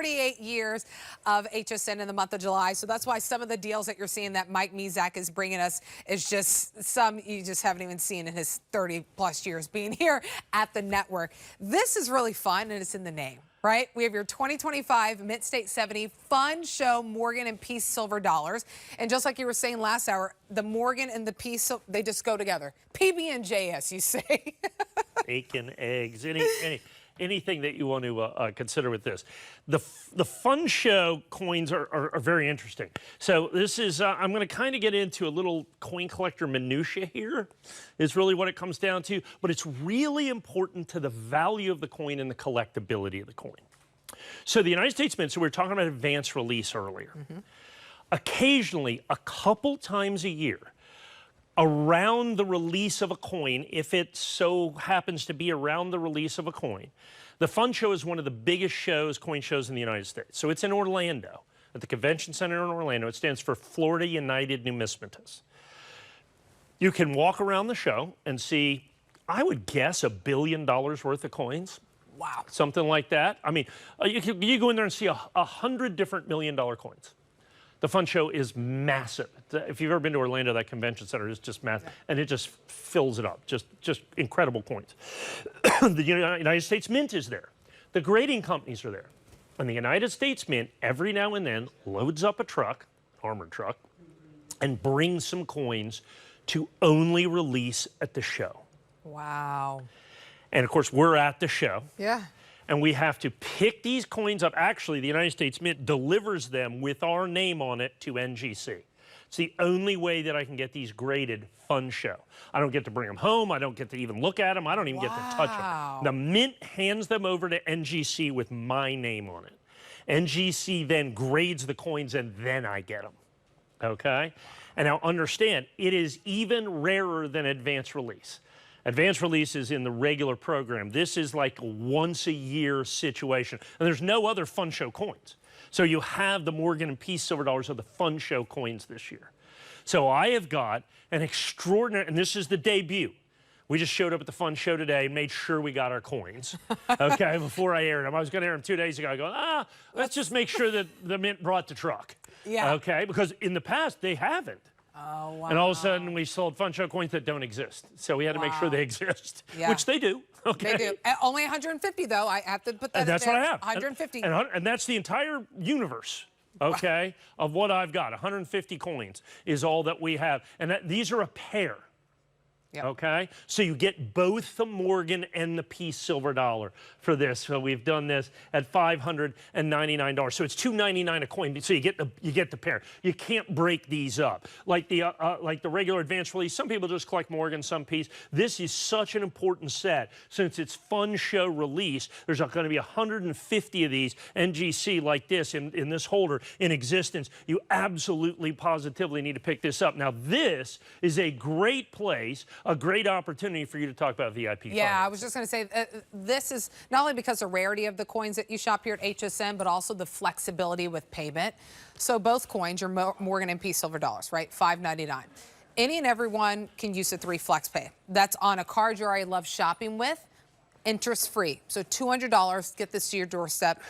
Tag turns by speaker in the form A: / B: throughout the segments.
A: 38 years of HSN in the month of July. So that's why some of the deals that you're seeing that Mike Mezak is bringing us is just some you just haven't even seen in his 30 plus years being here at the network. This is really fun and it's in the name, right? We have your 2025 Mint State 70 Fun Show Morgan and Peace Silver Dollars. And just like you were saying last hour, the Morgan and the Peace, they just go together. PB&J, as you say.
B: Bacon, eggs, anything that you want to consider with this. The Fun Show coins are very interesting. So this is, I'm going to kind of get into a little coin collector minutia here, is really what it comes down to. But it's really important to the value of the coin and the collectability of the coin. So the United States Mint, so we were talking about advance release earlier. Occasionally, a couple times a year, around the release of a coin, if it so happens to be around the release of a coin. The Fun Show is one of the biggest coin shows in the United States. So it's in Orlando, at the Convention Center in Orlando. It stands for Florida United Numismatists. You can walk around the show and see, I would guess, $1 billion worth of coins.
A: Wow. Something
B: like that. I mean, you go in there and see 100 different $1 million coins. The Fun Show is massive. If you've ever been to Orlando, that convention center is just massive, and it just fills it up. Just incredible coins. The United States Mint is there. The grading companies are there. And the United States Mint, every now and then, loads up a truck, armored truck, and brings some coins to only release at the show.
A: Wow.
B: And, of course, we're at the show.
A: Yeah.
B: And we have to pick these coins up. Actually, the United States Mint delivers them with our name on it to NGC. It's the only way that I can get these graded Fun Show. I don't get to bring them home. I don't get to even look at them. I don't even get to touch them. The Mint hands them over to NGC with my name on it. NGC then grades the coins, and then I get them. Okay? And now understand, it is even rarer than advance release. Advanced release is in the regular program. This is like a once-a-year situation. And there's no other Fun Show coins. So you have the Morgan and Peace Silver Dollars of the Fun Show coins this year. So I have got an extraordinary, and this is the debut. We just showed up at the Fun Show today and made sure we got our coins, okay, before I aired them. I was going to air them 2 days ago. I go, let's just make sure that the Mint brought the truck, okay, because in the past they haven't.
A: Oh, wow.
B: And all of a sudden, we sold Fun Show coins that don't exist. So we had to make sure they exist, which they do. Okay.
A: They do. Only 150, though. I have to put that in there.
B: That's what I have.
A: 150.
B: And that's the entire universe, okay, of what I've got. 150 coins is all that we have. And these are a pair. Okay, so you get both the Morgan and the Peace Silver Dollar for this. So we've done this at $599. So it's $299 a coin. So you get the pair. You can't break these up like the regular advance release. Some people just collect Morgan, some Peace. This is such an important set since it's Fun Show release. There's going to be 150 of these NGC like this in this holder in existence. You absolutely positively need to pick this up. Now this is a great place. A great opportunity for you to talk about VIP.
A: Yeah, I was just going to say, this is not only because of the rarity of the coins that you shop here at HSN, but also the flexibility with payment. So both coins, your Morgan and Peace Silver Dollars, right? $5.99. Any and everyone can use the 3 Flex Pay. That's on a card you already love shopping with. Interest-free. So $200, get this to your doorstep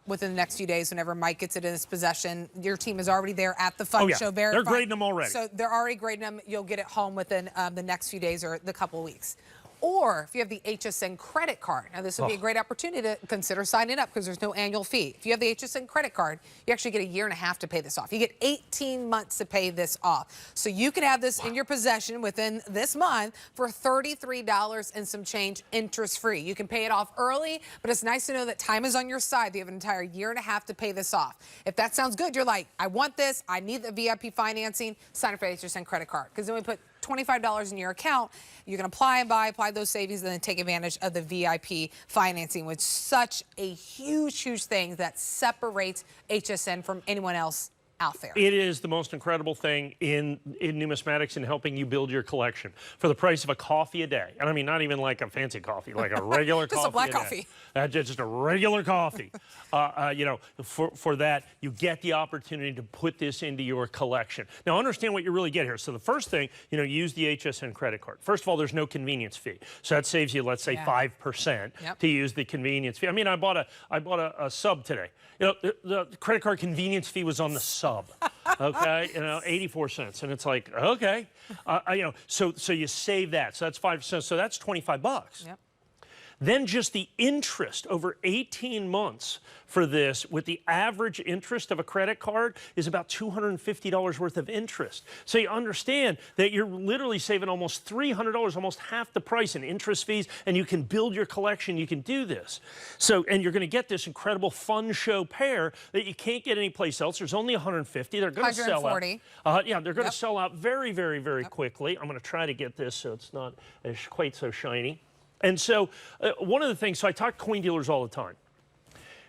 A: within the next few days whenever Mike gets it in his possession. Your team is already there at the Fun Show.
B: They're grading them already.
A: So they're already grading them. You'll get it home within the next few days or the couple of weeks. Or if you have the HSN credit card, now this would be a great opportunity to consider signing up because there's no annual fee. If you have the HSN credit card, you actually get 1.5 years to pay this off. You get 18 months to pay this off. So you can have this in your possession within this month for $33 and some change interest-free. You can pay it off early, but it's nice to know that time is on your side. You have an entire 1.5 years to pay this off. If that sounds good, you're like, I want this, I need the VIP financing, sign up for the HSN credit card. Because then we put $25 in your account, you can apply those savings, and then take advantage of the VIP financing, which is such a huge, huge thing that separates HSN from anyone else out there.
B: It is the most incredible thing in numismatics and helping you build your collection for the price of a coffee a day. And I mean, not even like a fancy coffee, like a regular
A: Just
B: coffee.
A: a black coffee.
B: Just a regular coffee. You know, for that, you get the opportunity to put this into your collection. Now, understand what you really get here. So the first thing, you know, use the HSN credit card. First of all, there's no convenience fee. So that saves you, let's say, 5% to use the convenience fee. I mean, I bought a sub today. You know, the credit card convenience fee was on the sub. Okay, you know, 84 cents, and it's like, okay, you know, so you save that. So that's 5%. So that's $25.
A: Yep.
B: Then just the interest over 18 months for this, with the average interest of a credit card, is about $250 worth of interest. So you understand that you're literally saving almost $300, almost half the price in interest fees, and you can build your collection. You can do this. So, and you're going to get this incredible fun show pair that you can't get anyplace else. There's only 150. They're going to sell out. Yeah, they're going to sell out very, very, very quickly. I'm going to try to get this so it's not quite so shiny. And so one of the things, so I talk to coin dealers all the time.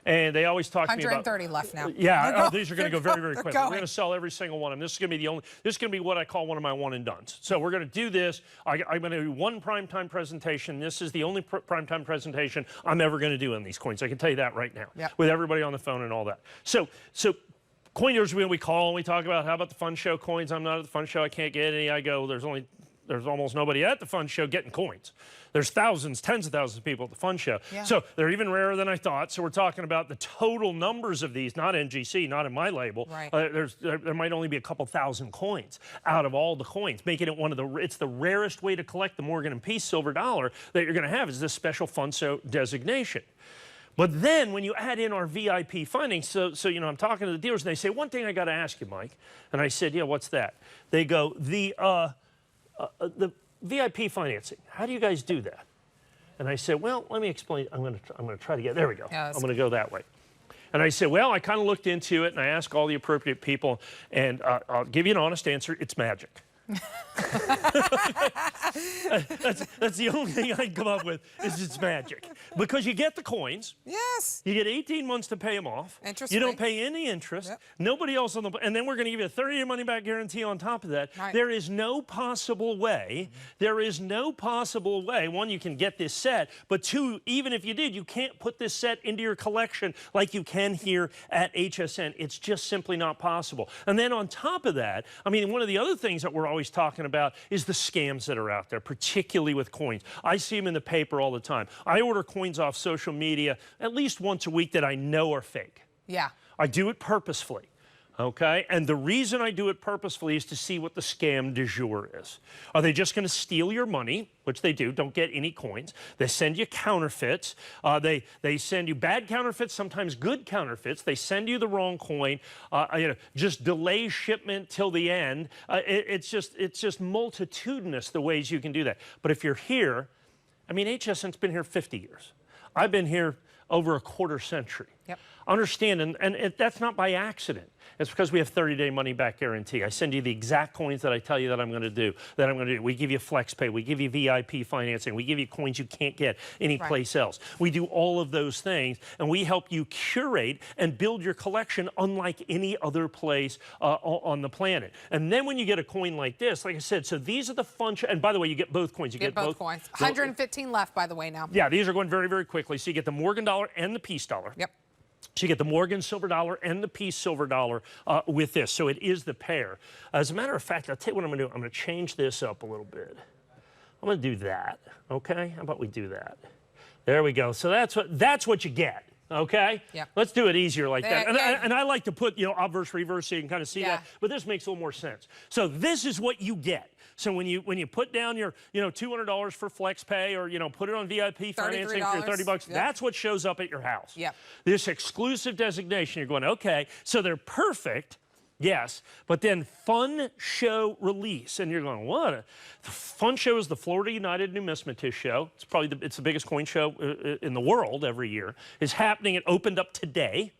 B: And they always talk to me about
A: 130 left now.
B: Yeah, these are going to go very, very quickly.
A: We're
B: We're going to sell every single one of them. This is going to be this is going to be what I call one of my one and dones. So we're going to do this. I'm going to do one primetime presentation. This is the only primetime presentation I'm ever going to do on these coins. I can tell you that right now, with everybody on the phone and all that. So coin dealers, we call and we talk about, how about the fun show coins? I'm not at the fun show. I can't get any. I go, there's almost nobody at the fun show getting coins. There's thousands, tens of thousands of people at the fun show. Yeah. So they're even rarer than I thought. So we're talking about the total numbers of these, not NGC, not in my label.
A: Right.
B: There might only be a couple thousand coins out of all the coins, making it it's the rarest way to collect the Morgan and Peace silver dollar that you're going to have, is this special fun show designation. But then when you add in our VIP funding, so you know, I'm talking to the dealers and they say, one thing I got to ask you, Mike. And I said, yeah, what's that? They go, the VIP financing, how do you guys do that? And I said, well, let me explain. I'm going to try to get, there we go. I'm going to go that way. And I said, well, I kind of looked into it and I asked all the appropriate people, and I'll give you an honest answer. It's magic. That's the only thing I can come up with, is it's magic. Because you get the coins.
A: Yes.
B: You get 18 months to pay them off.
A: Interest
B: You don't
A: free.
B: pay any interest. Nobody else on the, and then we're going to give you a 30-day money-back guarantee on top of that.
A: Right.
B: There is no possible way, one, you can get this set, but two, even if you did, you can't put this set into your collection like you can here at HSN. It's just simply not possible. And then on top of that, I mean, one of the other things that we're always talking about is the scams that are out there, particularly with coins. I see them in the paper all the time. I order coins off social media at least once a week that I know are fake.
A: Yeah.
B: I do it purposefully. Okay? And the reason I do it purposefully is to see what the scam du jour is. Are they just going to steal your money, which they do, don't get any coins. They send you counterfeits. They send you bad counterfeits, sometimes good counterfeits. They send you the wrong coin. You know, just delay shipment till the end. It's just multitudinous the ways you can do that. But if you're here, I mean, HSN's been here 50 years. I've been here over a quarter century.
A: Yep.
B: Understand, and that's not by accident. It's because we have 30-day money-back guarantee. I send you the exact coins that I tell you that I'm going to do. We give you FlexPay. We give you VIP financing. We give you coins you can't get anyplace else. We do all of those things, and we help you curate and build your collection unlike any other place on the planet. And then when you get a coin like this, like I said, so these are the fun. And by the way, you get both coins. You
A: get both coins. 115 left, by the way, now.
B: Yeah, these are going very, very quickly. So you get the Morgan dollar and the Peace dollar.
A: Yep.
B: So you get the Morgan silver dollar and the Peace silver dollar with this. So it is the pair. As a matter of fact, I'll tell you what I'm going to do. I'm going to change this up a little bit. I'm going to do that. Okay? How about we do that? There we go. So that's what you get. Okay?
A: Yeah.
B: Let's do it easier like that. And
A: Yeah.
B: I like to put, you know, obverse, reverse, so you can kind of see that. But this makes a little more sense. So this is what you get. So when you put down your, you know, $200 for FlexPay, or, you know, put it on VIP financing for your $30, that's what shows up at your house.
A: Yep.
B: This exclusive designation, you're going, okay, so they're perfect. Yes, but then fun show release, and you're going, what? The fun show is the Florida United Numismatist Show. It's probably it's the biggest coin show in the world every year. It's happening. It opened up today.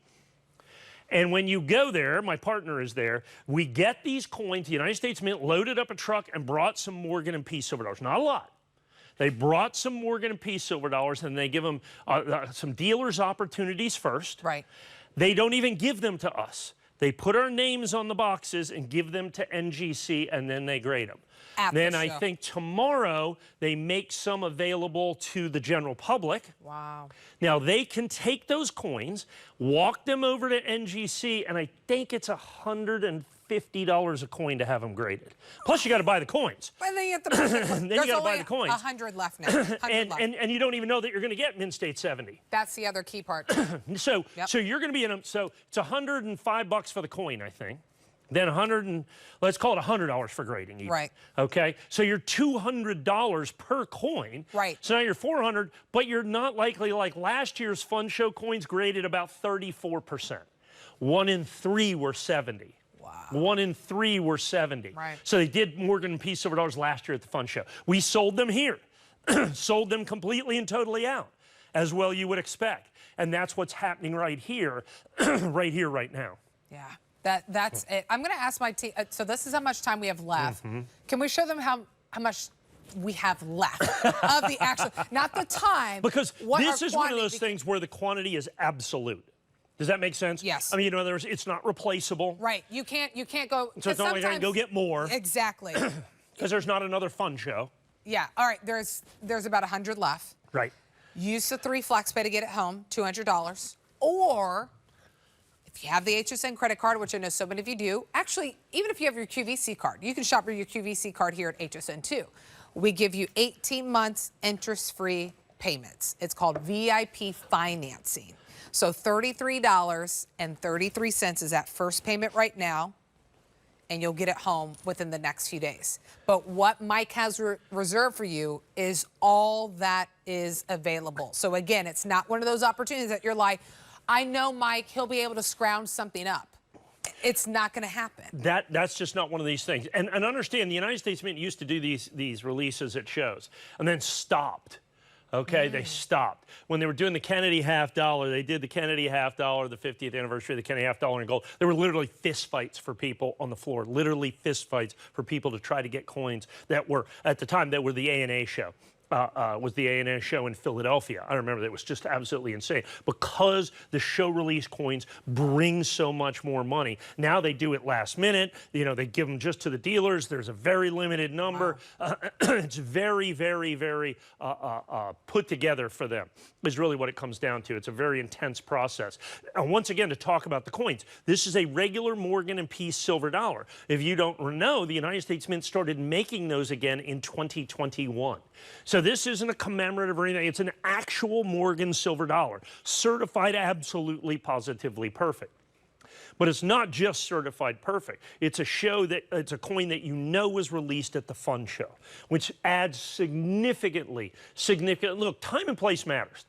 B: And when you go there, my partner is there, we get these coins. The United States Mint loaded up a truck and brought some Morgan and Peace silver dollars. Not a lot. They brought some Morgan and Peace silver dollars, and they give them some dealers opportunities first.
A: Right.
B: They don't even give them to us. They put our names on the boxes and give them to NGC, and then they grade them. Then I think tomorrow they make some available to the general public.
A: Wow.
B: Now they can take those coins, walk them over to NGC, and I think it's $150 a coin to have them graded. Plus you got to buy the coins.
A: And then you have to buy
B: then you got to buy the coins.
A: 100 left now. 100 left.
B: And you don't even know that you're going to get Mint State 70.
A: That's the other key part.
B: So you're going to be in so it's $105 for the coin, I think. Then let's call it $100 for grading even.
A: Right.
B: Okay. So you're $200 per coin.
A: Right.
B: So now you're $400, but you're not likely like last year's Fun Show coins graded about 34%. 1 in 3 were 70.
A: Wow.
B: 1 in 3 were 70.
A: Right.
B: So they did Morgan Peace Silver Dollars last year at the Fun Show. We sold them here. Sold them completely and totally out, as well you would expect. And that's what's happening right here, right now.
A: Yeah. That's it. I'm going to ask my team. So this is how much time we have left. Can we show them how much we have left of the actual, not the time.
B: Because this is one of those things where the quantity is absolute. Does that make sense?
A: Yes.
B: I mean, in other words, it's not replaceable.
A: Right. You can't go.
B: So it's not like I can go get more.
A: Exactly.
B: Because there's not another Fun Show.
A: Yeah. All right. There's about 100 left.
B: Right.
A: Use the 3 FlexPay to get it home, $200, or if you have the HSN credit card, which I know so many of you do, actually, even if you have your QVC card, you can shop for your QVC card here at HSN too. We give you 18 months interest-free payments. It's called VIP financing. So $33.33 is that first payment right now, and you'll get it home within the next few days. But what Mike has reserved for you is all that is available. So again, it's not one of those opportunities that you're like, I know Mike, he'll be able to scrounge something up. It's not going to happen.
B: That's just not one of these things. And understand, the United States Mint used to do these releases at shows and then stopped. Okay, they stopped. When they were doing the Kennedy $50, they did the Kennedy $50, the 50th anniversary of the Kennedy $50 in gold. There were literally fist fights for people on the floor, literally fist fights for people to try to get coins that were, at the time, that were the A&A show. Was the A&A show in Philadelphia. I remember that. It was just absolutely insane because the show release coins bring so much more money. Now they do it last minute. You know, they give them just to the dealers. There's a very limited number. Wow. It's very, very, very put together for them is really what it comes down to. It's a very intense process. And once again, to talk about the coins, this is a regular Morgan and Peace silver dollar. If you don't know, the United States Mint started making those again in 2021. So this isn't a commemorative or anything. It's an actual Morgan silver dollar, certified absolutely, positively perfect. But it's not just certified perfect. It's a coin that you know was released at the Fun Show, which adds significantly. Look, time and place matters.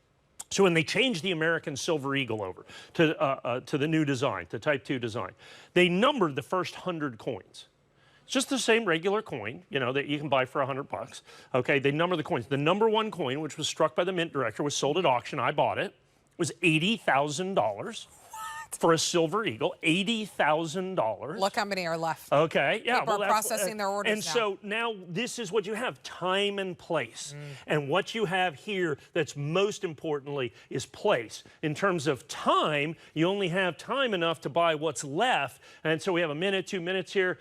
B: So when they changed the American Silver Eagle over to the new design, to Type 2 design, they numbered the first 100 coins. It's just the same regular coin, you know, that you can buy for $100. Okay, they number the coins. The number 1 coin, which was struck by the mint director, was sold at auction. I bought it. It was $80,000. For a Silver Eagle, $80,000.
A: Look how many are left.
B: Okay, yeah.
A: People are processing their orders
B: and now. So now this is what you have, time and place. And what you have here that's most importantly is place. In terms of time, you only have time enough to buy what's left. And so we have a minute, 2 minutes here,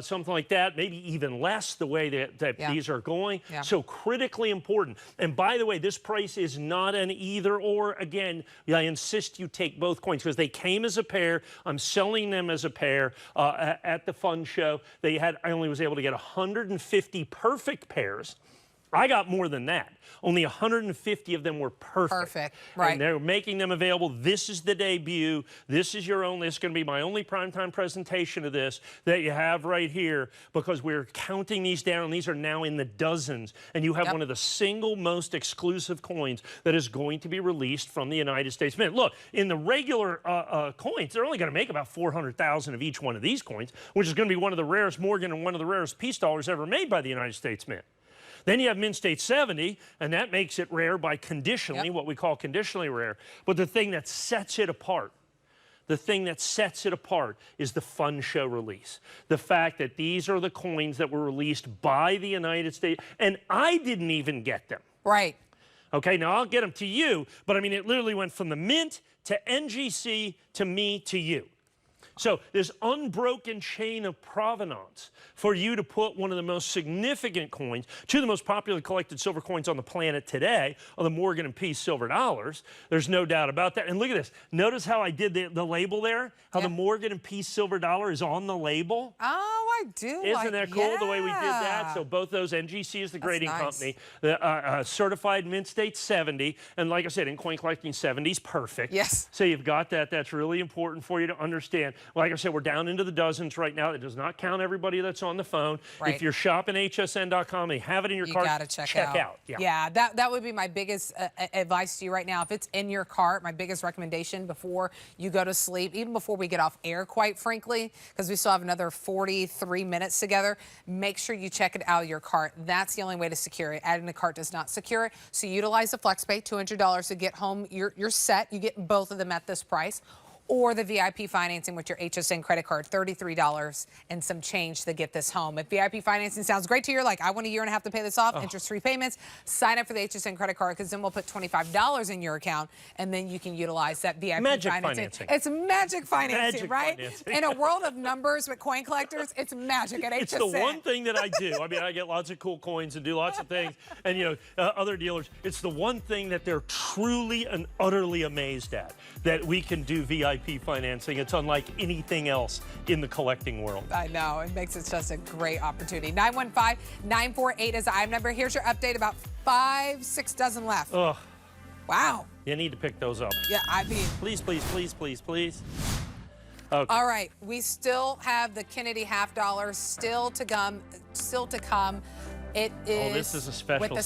B: something like that, maybe even less the way that these are going. Yeah. So critically important. And by the way, this price is not an either or. Again, I insist you take both coins because they came as a pair. I'm selling them as a pair at the Fun Show. I only was able to get 150 perfect pairs. I got more than that. Only 150 of them were perfect.
A: Perfect, right.
B: And they're making them available. This is the debut. This is your only, it's going to be my only primetime presentation of this that you have right here because we're counting these down. These are now in the dozens. And you have one of the single most exclusive coins that is going to be released from the United States Mint. Look, in the regular coins, they're only going to make about 400,000 of each one of these coins, which is going to be one of the rarest Morgan and one of the rarest peace dollars ever made by the United States Mint. Then you have Mint State 70, and that makes it rare by conditionally, what we call conditionally rare. But the thing that sets it apart, is the Fun Show release. The fact that these are the coins that were released by the United States, and I didn't even get them.
A: Right.
B: Okay, now I'll get them to you, but I mean, it literally went from the Mint to NGC to me to you. So this unbroken chain of provenance for you to put one of the most significant coins, two of the most popularly collected silver coins on the planet today, are the Morgan and Peace silver dollars. There's no doubt about that. And look at this. Notice how I did the label there? How the Morgan and Peace silver dollar is on the label?
A: Oh, I do.
B: Isn't that cool the way we did that? So both those, NGC is the grading company, the certified mint state 70, and like I said, in coin collecting 70's perfect.
A: Yes.
B: So you've got that. That's really important for you to understand. Like I said, we're down into the dozens right now. It does not count everybody that's on the phone.
A: Right.
B: If you're shopping hsn.com, they have it in your cart.
A: You got to check
B: out.
A: Yeah, that would be my biggest advice to you right now. If it's in your cart, my biggest recommendation before you go to sleep, even before we get off air, quite frankly, because we still have another 43 minutes together, make sure you check it out of your cart. That's the only way to secure it. Adding the cart does not secure it. So utilize the FlexPay, $200 to get home your set. You get both of them at this price. Or the VIP financing with your HSN credit card, $33 and some change to get this home. If VIP financing sounds great to you, like I want a year and a half to pay this off, interest-free payments, sign up for the HSN credit card, because then we'll put $25 in your account, and then you can utilize that VIP financing. It's magic financing, right? In a world of numbers with coin collectors, it's magic at HSN.
B: It's the one thing that I do. I mean, I get lots of cool coins and do lots of things, and you know, other dealers, it's the one thing that they're truly and utterly amazed at, that we can do VIP financing. It's unlike anything else in the collecting world.
A: I know. It makes it just a great opportunity. 915-948 is the IM number. Here's your update. About 5-6 dozen left.
B: Ugh.
A: Wow.
B: You need to pick those up.
A: Yeah, I mean.
B: Please, please, please, please, please. Okay.
A: All right. We still have the Kennedy half dollar still to come. It is.
B: Oh, this is a special set.